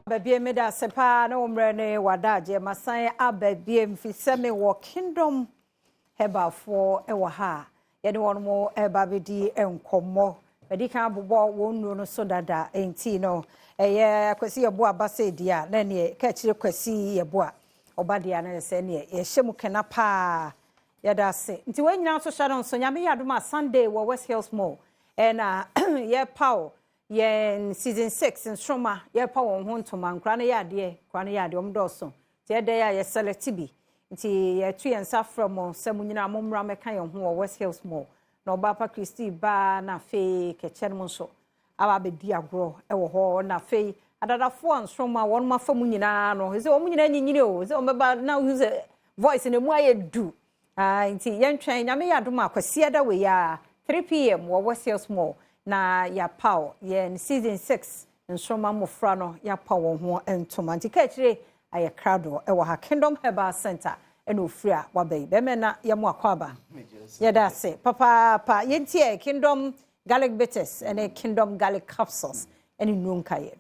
Baby meda sepa na umrene wadaje masan Abadwam Afisem wo Kingdom Herbal for ewa ha yede won mo eba bedi enkomo bedi kan bobo wonu no so dada enti no eye kwesi yebo abase dia na ne ka kire kwesi yebo a obadia na se ne ye hyemu kena pa yeda se nti wanyina so sharon so nyame yadoma Sunday wo West Hills Mall na ye power yen season 6 in Stroma ye pa won ho ntoma nkra na yade kwa na yade omdoso ti ede ya ye select bi nti ye tu yen sa from samunyina momra meka ye ho West Hills Mall na obapa Christy ba na fe keche no so aba be di agro e wo ho na fe adadafo an Stroma won ma fa munyina no eze o munyina nyinyini o eze o meba na use voice ne mu aye du nti yen twen nyame yadoma akwasi ada we ya 3 p.m. West Hills Mall na ya pao ye season 6 nsoma mofra no ya pa won ho entoma nti ka kire aye crowd e wa ha Kingdom Herbal Center eno ofria wabai be me na ye mo akwaba ye da se papa ye ntie Kingdom garlic bitters and Kingdom garlic capsules eni nunka ye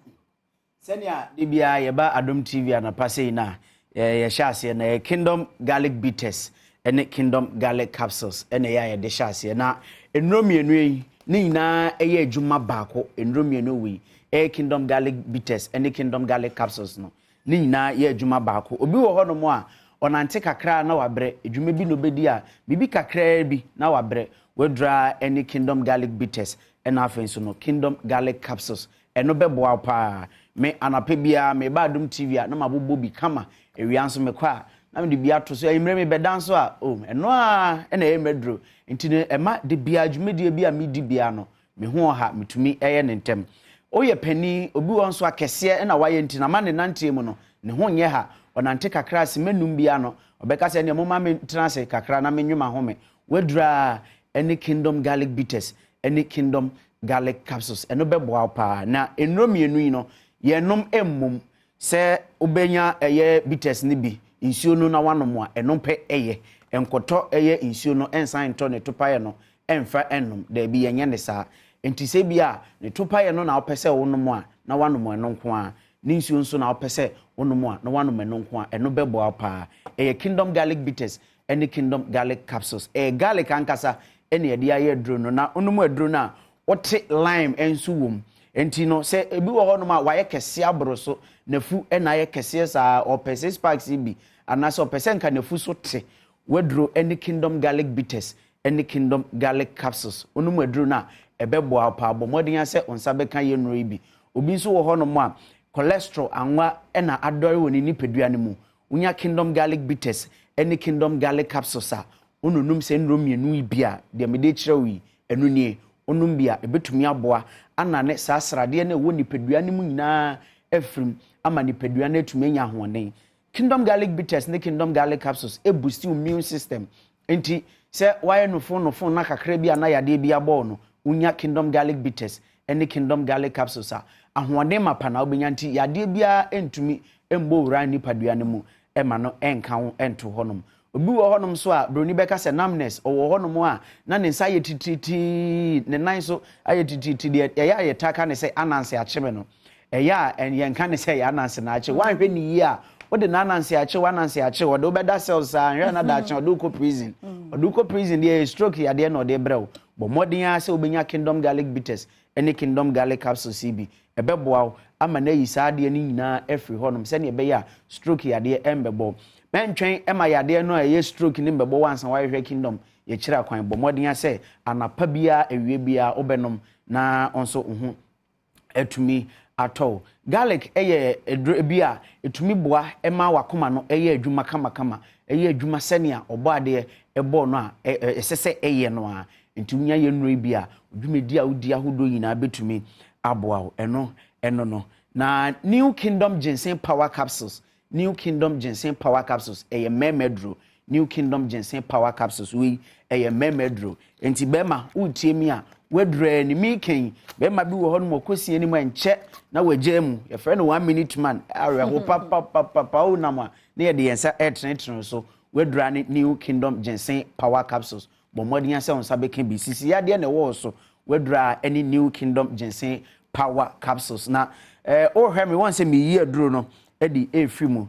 senia de bia ye ba Adom TV anapa sei na ye hyase na Kingdom garlic bitters and Kingdom garlic capsules ene ya ye de hyase na enromienu yi ni na eye adwuma baako enromienu wi Kingdom garlic bitters and Kingdom garlic capsules no ni na ye adwuma baako obi wo hono mo a onante kakra na wabre adwuma bi no bedi a bibi kakra bi na wabre wedra any Kingdom garlic bitters and afen so no Kingdom garlic capsules eno beboa pa me anape bia me ba Adom TV a na mabobo bi kama ewianso me kwa na me de bia to so emre me bedanso a eno a na e medro nti ne ema de bia adwumedie bia me di bia no me ho ha metumi eye ne ntem oye pani obi won so akese na waye nti na ma ne nante mu no ne ho nye ha onante kakra se menum bia no obeka se ne moma me transe kakra na menwuma ho me wedra any Kingdom garlic bitters any Kingdom garlic capsules eno beboa pa na enromienu yi no ye nom emmum se obenya eye bitters ni bi insuo no na wanom a eno pe eye enkoto eye insuo no ensan to ne topaye no emfa ennom da bi yenye ne saa enti se bia ne topaye no na opese wonom a na wanom eno nko a ne insuo nso na opese wonom a na wanom eno nko a eno beboa pa eye Kingdom garlic bitters and Kingdom garlic capsules garlic ankasa ene ye dia ye dro no na onom adro na wote lime ensu wom enti no se ebi wo honom a waye kese abroso nafu ena ye kese sa opese sparks bi anase opese nka nafu so te wedro any Kingdom garlic bitters any Kingdom garlic capsules onom adro na ebeboa pa bomodin ase onsa beka ye nro bi obi nso wo honom a cholesterol anwa ena adore woni nipadua ne mu unya Kingdom garlic bitters any Kingdom garlic capsules a onunum se nro mienu bia de mede kirewi enu nie onum bia ebetumi aboa ana ne sasrade ne wo nipadua ne mu nyina efrim ama nipadua ne etumi nya hoɔden Kingdom garlic bitters ne Kingdom garlic capsules boost immune system enti se waye no fon na kakra bia na yade bia bɔ no unya Kingdom garlic bitters ne Kingdom garlic capsules a ahoɔden mapa na obenya nti yade bia entumi embo wura nipadua ne mu ema no enka ho ento honom obi wo honom so a broni beka se numbness owo honom a na ne nsa ye tititi ne nan so aye tititi de ya ye taka ne se ananse acheme no eya en kan ne se ya ananse na ache wan hwe ni yi a ode na ananse ache wananse ache ode obeda cells a hwe na da ache ode ko prison de stroke ya de na ode brew bo modin a se obenya Kingdom garlic bitters any Kingdom garlic capsules CB ebeboa ama na yi saa de ni nyina every honom se ne ebe ya stroke ya de embebo mentwen ema yade no ye stroke ni mbebo wansan wa hwe Kingdom ye kira kwan bo modin ase anapa bia ewie bia obenom na onso hu etumi ato garlic eye edro bia etumi boa ema wakoma no eye adwuma kama eye adwuma senia obo ade ebo no a esese eye no a entunya ye nro bia odwumedi a odi ahodo yina betumi aboa eno no na New Kingdom ginseng power capsules New Kingdom ginseng power capsules memedro New Kingdom ginseng power capsules we memedro enti bema utiemi a wedre ni miken bema bi wo hono mokosie ni mu enche na wagemu ye frɛ no 1 minute man awe ho papa o na ma na ye de yensa etrenetren so wedra ni New Kingdom ginseng power capsules bomodin ase on sabe kan bi sisi ya de na wo so wedra any New Kingdom ginseng power capsules na oh hear me once me year duro no edi efri mu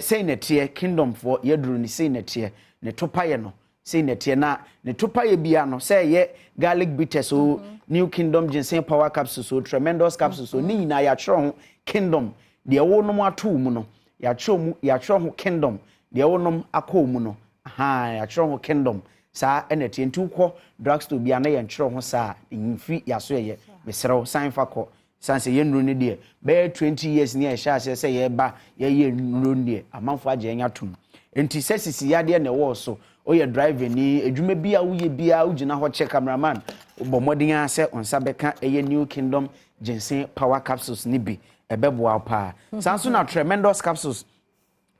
say na tie kingdom for ye duro ni say na tie ne topaye no say na tie na ne topaye bia no say ye garlic bitters so new kingdom ginseng power capsules so tremendous capsules so ni na ya tro kingdom de wo no ato mu no ya tro ho kingdom de wo no akọ mu no ya tro ho kingdom sa ene tie ntu kọ drugstore bia na ye tro ho sa mfi ya so ye mesrew sign fa kọ sanse ye nuru ne de be 20 years ni e sha se ye ba ye nuru ne amanfo age enya tum enti sesisi ya de na wo so oye driver ni edwuma bia wo ye bia ugina ho che cameraman bo modin ase onsa beka eye new kingdom ginseng power capsules ni bi ebeboa pa sanso na tremendous capsules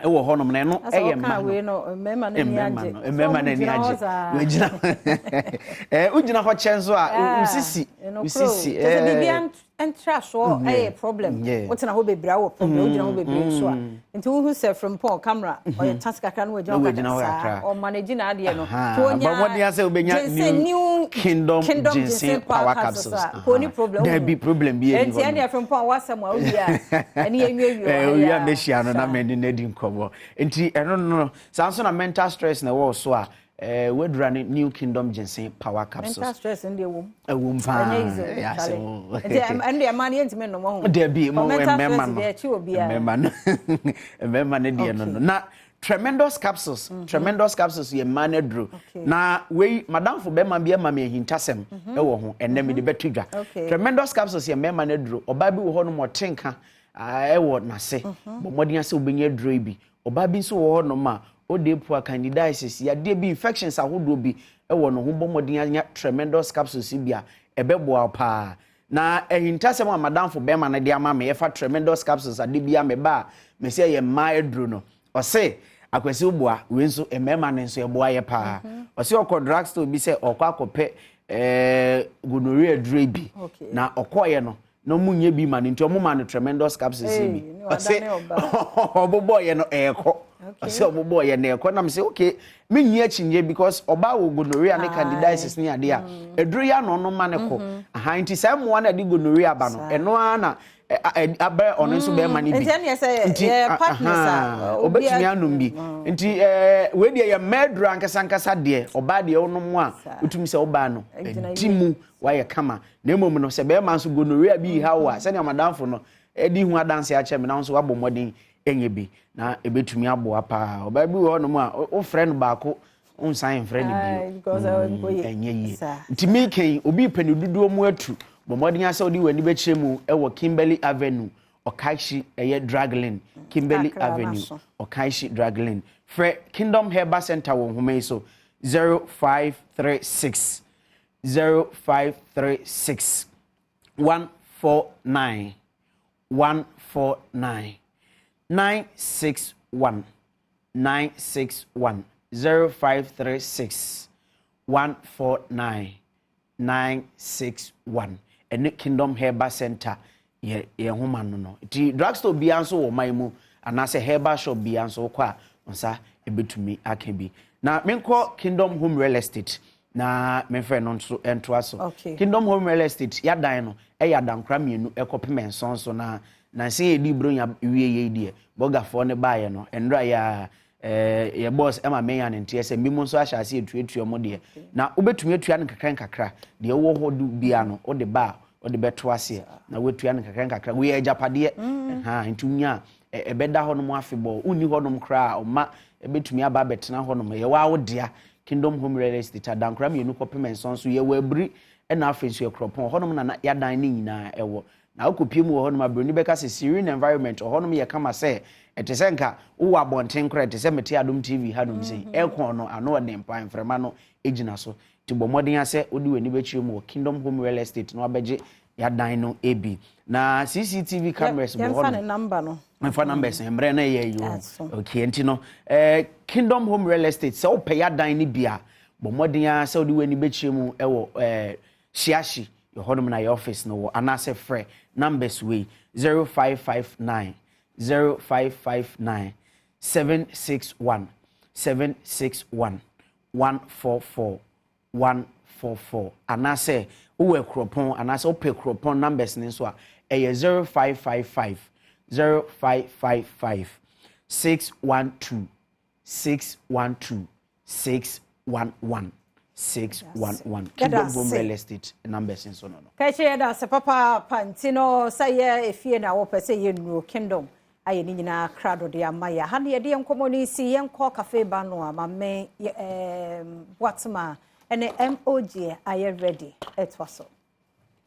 ewo honom na no eye ma no mema na ni age mema na ni age wagina ugina ho chenzo a usisi bibian entra so problem wetin na ho bebra wo problem ugina ho bebra so a nti wo say from Paul camera or your task aka no wagina ho or manage na ade no to nya but what dey say obenya new kingdom ginseng power capsules ko ni problem there be problem bi e nti ade from Paul wasam a wia ene yenwie ya meshia no na meni na di nkobo nti eno no sanso na mental stress na wo so a wedra new kingdom ginseng power capsules mental stress ndi ewom pa ya so ande amani entime no mo there be mo memma no memma ne die no na tremendous capsules ye manedro na we madam fo be ma bia ma me hintasem e wo ho enne me de betudwa tremendous capsules ye manedro oba bi wo ho no mo tenka e wo nase bo modin ase obenya dro bi oba bi so wo ho no ma o de poor candidiasis ya de bi infections ahodo bi e wo no ho bo modin anya tremendous capsules bia e beboa pa na hintasem a madam fo be ma na de ama me ye fa tremendous capsules ade bia me ba me se ye maedro no o se akwesi ubua we nso emema ne nso eboa ye pa ose okọ drugstore bi se okọ akọpe gonorrhea drebi na okoye no munye bi ma nti omuma no tremendous capsules bi ose obobo ye no eko ose obobo ye na eko na me se okay menyi achinye because oba wo gonorrhea ne candidiasis ne ade a eduru ya no ma ne ko aha nti sai mo na di gonorrhea ba no eno ana abe ono nso be ma ne bi nti partners obetumi anum bi nti we de ye medro ankasa de oba de onom a utumi se oba no timu waye kama na emom no se be ma nso gonorrhea bi hawa se ne madamfo no edi hu adanse a che me na nso wabo modin enye bi na ebetumi abo apa oba bi wo onom a o friend baako unsan friend bi because enye yi nti me ken obi pani dudu mu atu bomodin asa odi wani be chemu ewo Kimberly Avenue Okaishi eye Draglin Kimberly Avenue Okaishi Draglin Fre Kingdom Herbal Center wo home so 0536 149 961 0536 149 961 ene Kingdom Herbal Center ye homa no ti drugstore bia nso wo man mu anase herbal shop bia nso kwa onsa ebetumi akebi na menko Kingdom Home Real Estate na menfe no nso ento aso Kingdom Home Real Estate ya dan no ya dankra mienu ekopem nsonso na se edi bronya wie ye die bogafo ne baaye no enra ya ye boss ema menya ne ntie se mbimo nso ahya ase etuetuo mo de na obetumi atua ne kakra de wo ho du bia no o de ba o de beto ase na wetua ne kakra we ejapade ntunya ebeda ho no mo afebo uni ho no mkra o ma ebetumi aba betena ho no ye wa wo dia Kingdom Home Real Estate adankra me nu kopem nsonso ye wa abri na afensu ekropon ho no na ya dan ne nyina ewo na okopiem ho no ma broni beka se serene environment ho no ye kama se etese nka wo abonten kra etese mete Adom TV hadum sei ekon no ano ne mpan frema no ejina so ti bomodin ase odi wani bechi mu Kingdom Home Real Estate no abeje ya dan no ebi na CCTV cameras bo ho no number no mfa numbers emre na ye yo okay enti no Kingdom Home Real Estate se wo pay ya dan ni bia bomodin ase odi wani bechi mu ewo shiashi your home na your office no anase free numbers we 0559 761 144 144 anase uwe kropon anase ope kropon numbers ni so a 0555 0555 612 612 611 611 Kingdom Real Estate numbers in so no. Kache da se papa pantino saye efie na wo pese ye nuro Kingdom aye ni nyina krado de amaya ha ne de enkomo ni si ye nko cafe ba no amame watma ene MOG aye ready etwaso